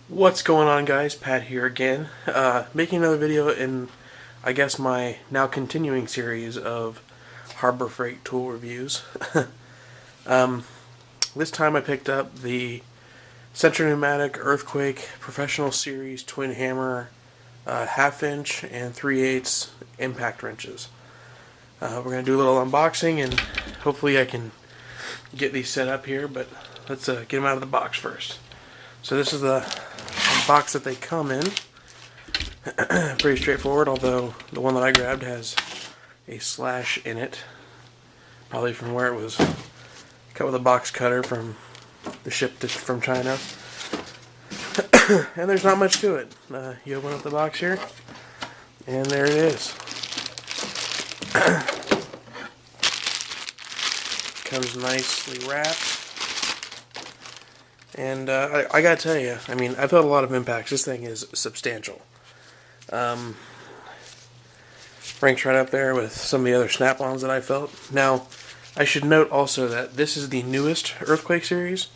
What's going on, guys? Pat here again, making another video in, I guess, my now continuing series of Harbor Freight tool reviews. This time I picked up the Central Pneumatic Earthquake Professional Series Twin Hammer 1/2 inch and 3/8 impact wrenches. We're going to do a little unboxing and hopefully I can get these set up here, but let's get them out of the box first. So this is the box that they come in. Pretty straightforward, although the one that I grabbed has a slash in it, probably from where it was cut with a box cutter from the ship from China. And there's not much to it. You open up the box here, and there it is. Comes nicely wrapped. And I gotta tell you, I mean, I've felt a lot of impacts. This thing is substantial. Ranks right up there with some of the other snap-ons that I felt. Now, I should note also that this is the newest Earthquake series.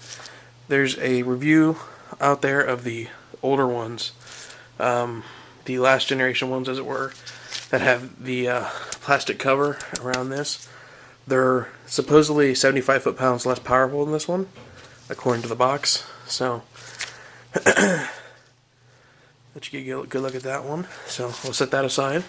There's a review out there of the older ones, the last generation ones, as it were, that have the plastic cover around this. They're supposedly 75 foot-pounds less powerful than this one, according to the box. So let you get a good look at that one. So we'll set that aside.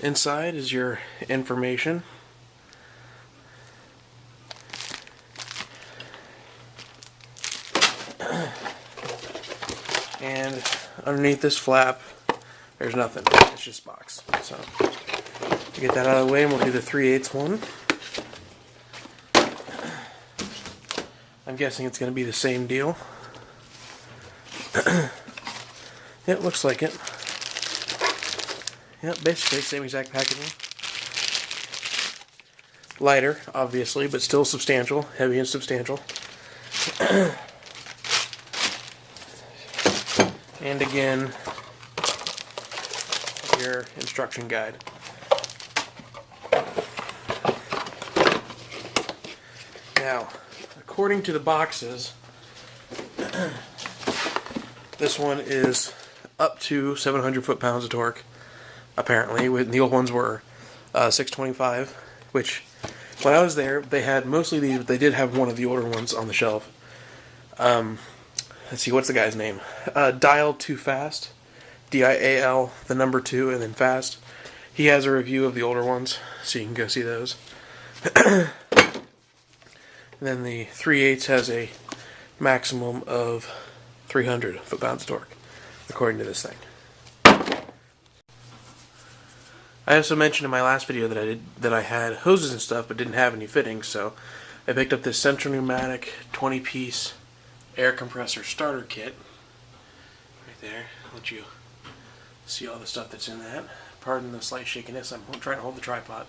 Inside is your information. And underneath this flap, there's nothing. It's just box. So get that out of the way, and we'll do the 3/8 one. I'm guessing it's going to be the same deal. It looks like it. Yep, basically same exact packaging. Lighter, obviously, but still substantial, heavy and substantial. And again, your instruction guide. Now, according to the boxes, this one is up to 700 foot-pounds of torque, apparently. The old ones were 625, which, when I was there, they had mostly these, but they did have one of the older ones on the shelf. Let's see, what's the guy's name? Dial Too Fast. D-I-A-L, the number 2, and then Fast. He has a review of the older ones, so you can go see those. And then the 3/8 has a maximum of 300 foot-pounds of torque, according to this thing. I also mentioned in my last video that I had hoses and stuff, but didn't have any fittings, so I picked up this Central Pneumatic 20-piece air compressor starter kit. Right there. I'll let you see all the stuff that's in that. Pardon the slight shakiness. I'm trying to hold the tripod.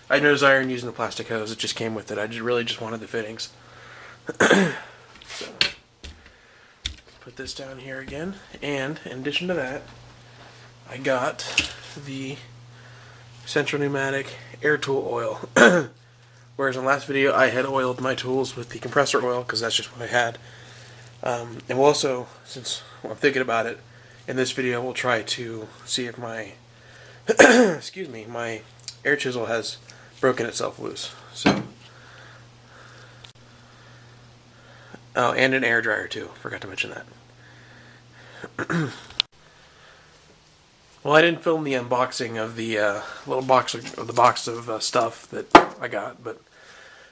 I had no desire in using the plastic hose. It just came with it. I really just wanted the fittings. So, put this down here again. And in addition to that, I got the Central Pneumatic air tool oil. Whereas in the last video I had oiled my tools with the compressor oil because that's just what I had. And we'll also, since I'm thinking about it, in this video we'll try to see if my excuse me, my air chisel has broken itself loose. So, oh, and an air dryer too. Forgot to mention that. Well, I didn't film the unboxing of the little box of stuff that I got, but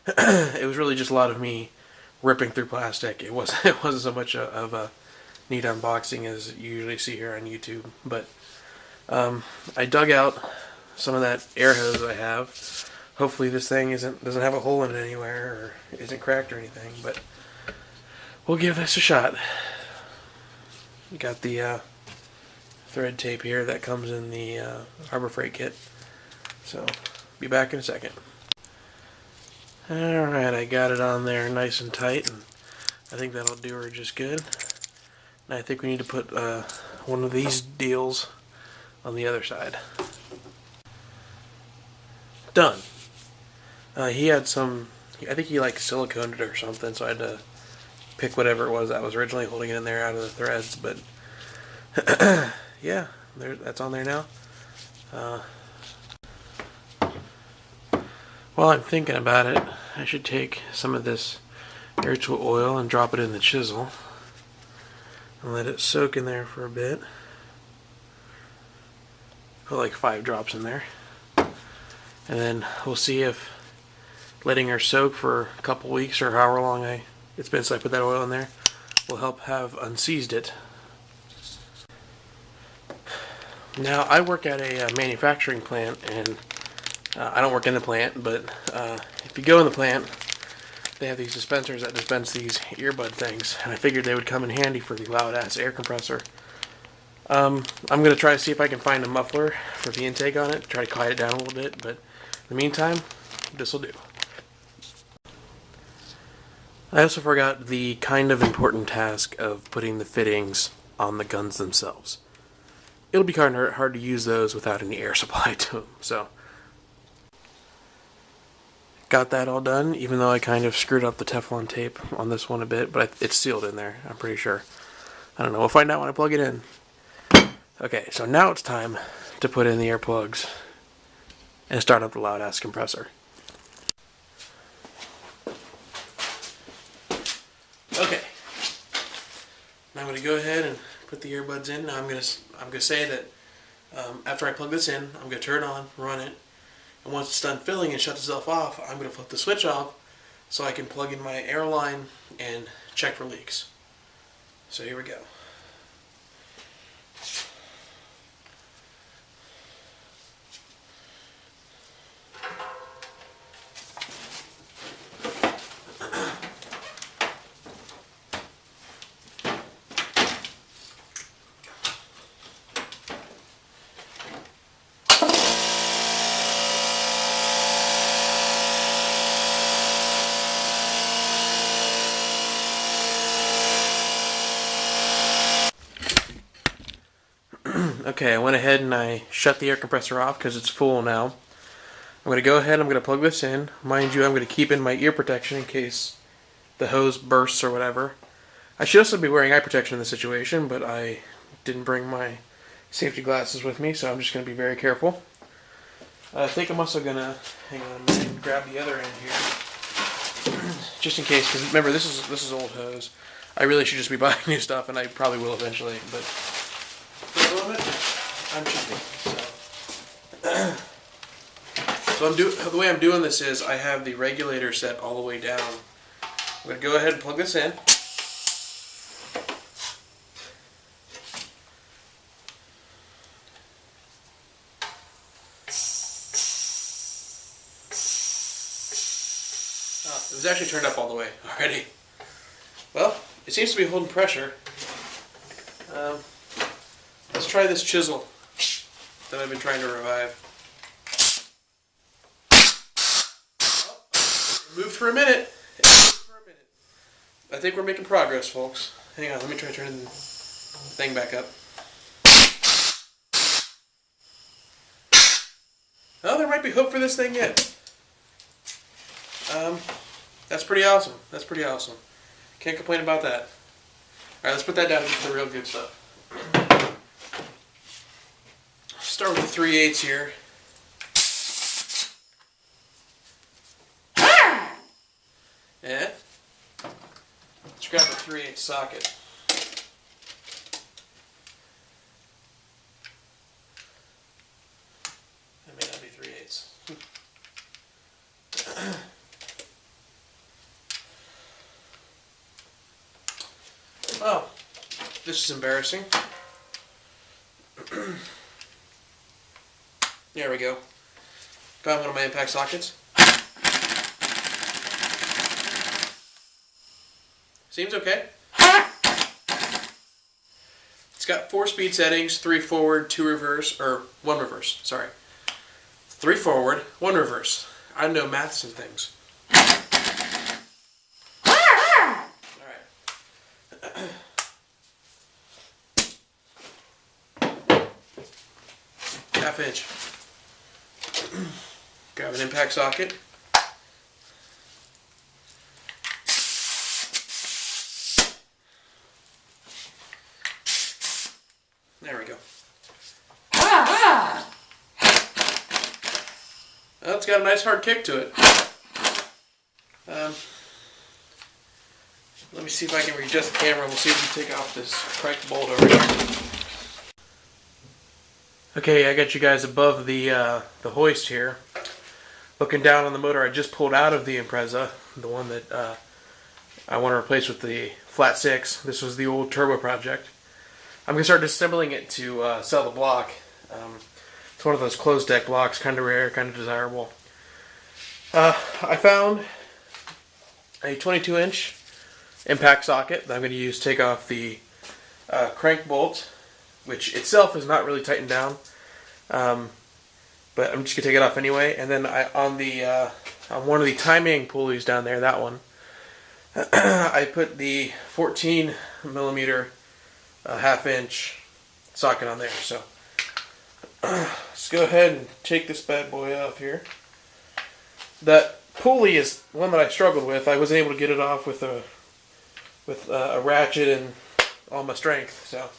it was really just a lot of me ripping through plastic. It wasn't so much of a neat unboxing as you usually see here on YouTube. But I dug out some of that air hose I have. Hopefully this thing doesn't have a hole in it anywhere or isn't cracked or anything. But we'll give this a shot. You got the thread tape here that comes in the Harbor Freight kit. So, be back in a second. Alright, I got it on there nice and tight, and I think that'll do her just good. And I think we need to put one of these deals on the other side. Done. He had some, I think he like siliconed it or something, so I had to pick whatever it was that was originally holding it in there out of the threads. But yeah, that's on there now. While I'm thinking about it, I should take some of this air tool oil and drop it in the chisel and let it soak in there for a bit. Put like 5 drops in there. And then we'll see if letting her soak for a couple weeks or however long it's been since I put that oil in there will help have unseized it. Now, I work at a manufacturing plant, and I don't work in the plant, but if you go in the plant, they have these dispensers that dispense these earbud things, and I figured they would come in handy for the loud-ass air compressor. I'm going to try to see if I can find a muffler for the intake on it, try to quiet it down a little bit, but in the meantime, this will do. I also forgot the kind of important task of putting the fittings on the guns themselves. It'll be kind of hard to use those without any air supply to them, so got that all done, even though I kind of screwed up the Teflon tape on this one a bit, but it's sealed in there, I'm pretty sure. I don't know, we'll find out when I plug it in. Okay, so now it's time to put in the earplugs and start up the loud-ass compressor. Okay, now I'm going to go ahead and put the earbuds in. Now I'm going to say that after I plug this in, I'm going to turn it on, run it, and once it's done filling and shuts itself off, I'm going to flip the switch off so I can plug in my air line and check for leaks. So here we go. Okay, I went ahead and I shut the air compressor off because it's full now. I'm going to go ahead and I'm going to plug this in. Mind you, I'm going to keep in my ear protection in case the hose bursts or whatever. I should also be wearing eye protection in this situation, but I didn't bring my safety glasses with me, so I'm just going to be very careful. I think I'm also going to, hang on a minute, and grab the other end here. Just in case, because remember, this is old hose. I really should just be buying new stuff, and I probably will eventually, but for the moment, I'm cheaping. So the way I'm doing this is I have the regulator set all the way down. I'm going to go ahead and plug this in. Oh, it was actually turned up all the way already. Well, it seems to be holding pressure. Let's try this chisel that I've been trying to revive. Oh, it moved for a minute. I think we're making progress, folks. Hang on, let me try turning the thing back up. Oh, there might be hope for this thing yet. That's pretty awesome. That's pretty awesome. Can't complain about that. Alright, let's put that down and get to the real good stuff. Start with the 3/8 here. And let's grab the 3/8 socket. That may not be 3/8. Oh, this is embarrassing. There we go. Got one of my impact sockets. Seems okay. It's got 4 speed settings, 3 forward, 2 reverse, or 1 reverse, sorry. 3 forward, 1 reverse. I know maths and things. Half inch. Grab an impact socket. it's got a nice hard kick to it. Let me see if I can readjust the camera. We'll see if we take off this crank bolt over here. Okay, I got you guys above the hoist here. Looking down on the motor I just pulled out of the Impreza, the one that I want to replace with the flat 6. This was the old turbo project. I'm going to start disassembling it to sell the block. It's one of those closed deck blocks, kind of rare, kind of desirable. I found a 22-inch impact socket that I'm going to use to take off the crank bolt, which itself is not really tightened down, but I'm just going to take it off anyway. And then on one of the timing pulleys down there, that one, I put the 14 millimeter half-inch socket on there. So let's go ahead and take this bad boy off here. That pulley is one that I struggled with. I wasn't able to get it off with a ratchet and all my strength, so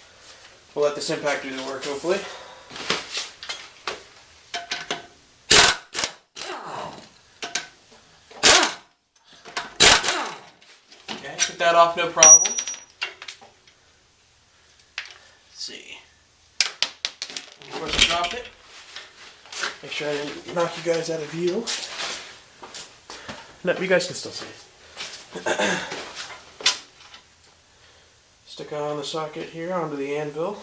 we'll let this impact do the work, hopefully. Okay, took that off, no problem. Let's see. Of course, I dropped it. Make sure I didn't knock you guys out of view. No, you guys can still see it. Stick on the socket here onto the anvil.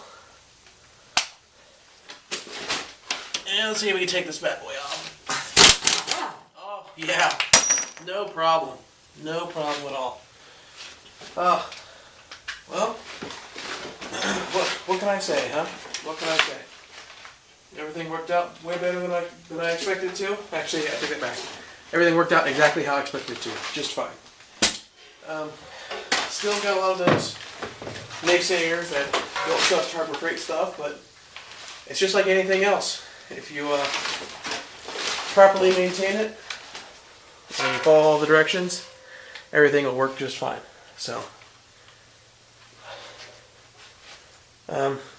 And let's see if we can take this bad boy off. Oh, yeah. No problem. No problem at all. Well, what can I say, huh? What can I say? Everything worked out way better than I expected it to. Actually, I take that back. Everything worked out exactly how I expected it to. Just fine. Still got a lot of those naysayers that don't trust Harbor Freight stuff, but it's just like anything else. If you properly maintain it and you follow all the directions, everything will work just fine. So,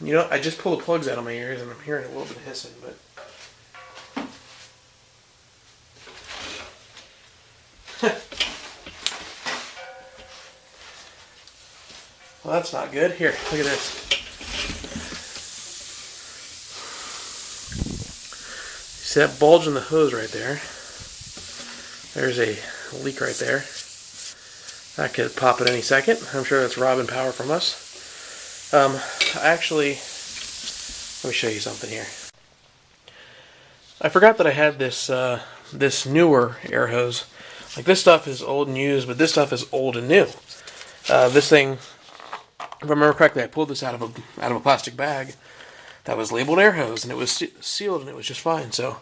you know, I just pulled the plugs out of my ears and I'm hearing a little bit of hissing, but well, that's not good. Here, look at this. See that bulge in the hose right there? There's a leak right there. That could pop at any second. I'm sure that's robbing power from us. Actually, let me show you something here. I forgot that I had this newer air hose. Like, this stuff is old and used, but this stuff is old and new. This thing, if I remember correctly, I pulled this out of a plastic bag that was labeled air hose, and it was sealed, and it was just fine. So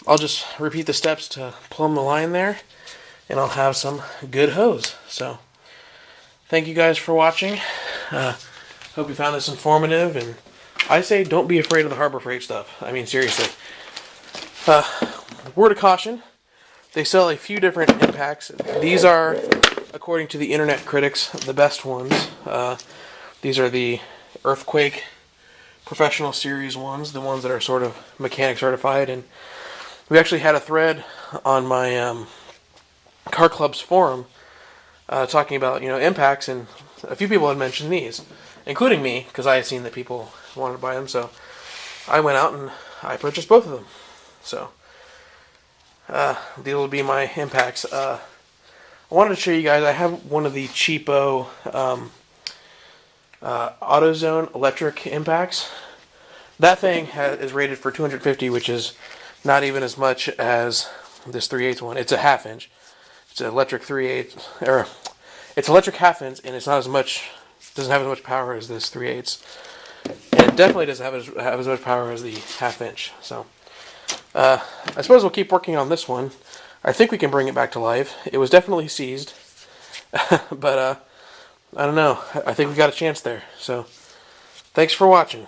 I'll just repeat the steps to plumb the line there, and I'll have some good hose. So thank you guys for watching. Hope you found this informative, and I say don't be afraid of the Harbor Freight stuff. I mean, seriously. Word of caution, they sell a few different impacts. These are, according to the internet critics, the best ones. These are the Earthquake Professional Series ones, the ones that are sort of mechanic certified. And we actually had a thread on my Car Club's forum talking about, you know, impacts, and a few people had mentioned these, including me, because I had seen that people wanted to buy them. So I went out and I purchased both of them. So these will be my impacts. I wanted to show you guys, I have one of the cheapo Autozone electric impacts. That thing is rated for 250, which is not even as much as this 3/8 one. It's a half-inch. It's an electric 3/8, or it's electric half-inch, and it's not as much, doesn't have as much power as this 3/8. And it definitely doesn't have as much power as the half-inch. So I suppose we'll keep working on this one. I think we can bring it back to life. It was definitely seized, but I don't know. I think we got a chance there. So thanks for watching.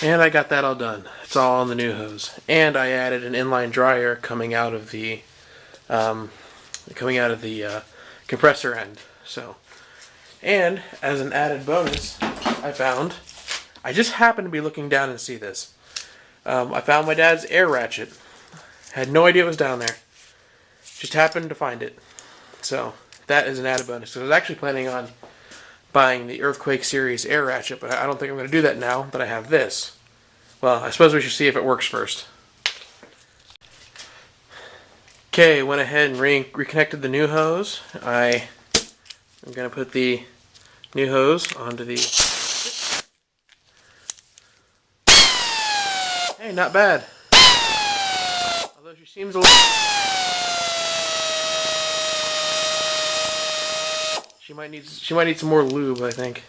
And I got that all done. It's all on the new hose. And I added an inline dryer coming out of the compressor end. So, and as an added bonus, I just happened to be looking down and see this. I found my dad's air ratchet. Had no idea it was down there. Just happened to find it. So that is an added bonus. So I was actually planning on buying the Earthquake series air ratchet, but I don't think I'm going to do that now that I have this. Well, I suppose we should see if it works first. Okay, went ahead and reconnected the new hose. I'm going to put the new hose onto the... Hey, not bad. Although she seems a little... She might need some more lube, I think.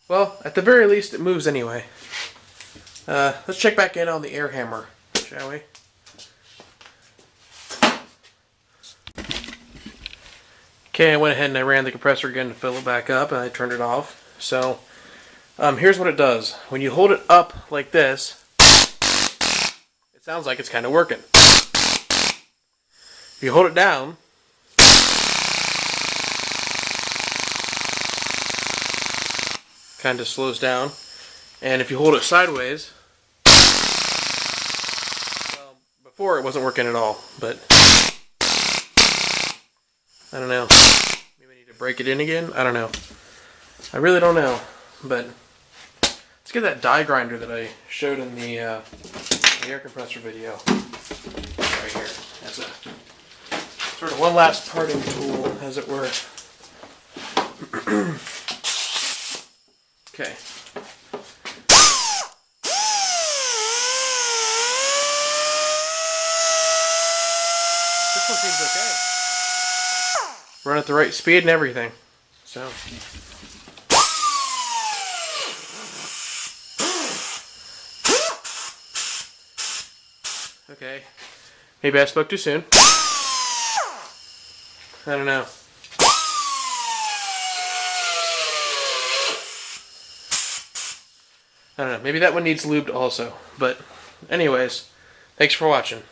Well, at the very least, it moves anyway. Let's check back in on the air hammer, shall we? Okay, I went ahead and I ran the compressor again to fill it back up, and I turned it off. So, here's what it does. When you hold it up like this, it sounds like it's kind of working. If you hold it down, kind of slows down. And if you hold it sideways, well, before it wasn't working at all, but I don't know. Maybe I need to break it in again? I don't know. I really don't know, but let's get that die grinder that I showed in the air compressor video right here. That's a sort of one last parting tool, as it were. Okay. This one seems okay. Run at the right speed and everything. So. Okay. Maybe I spoke too soon. I don't know. I don't know. Maybe that one needs lubed also. But anyways, thanks for watching.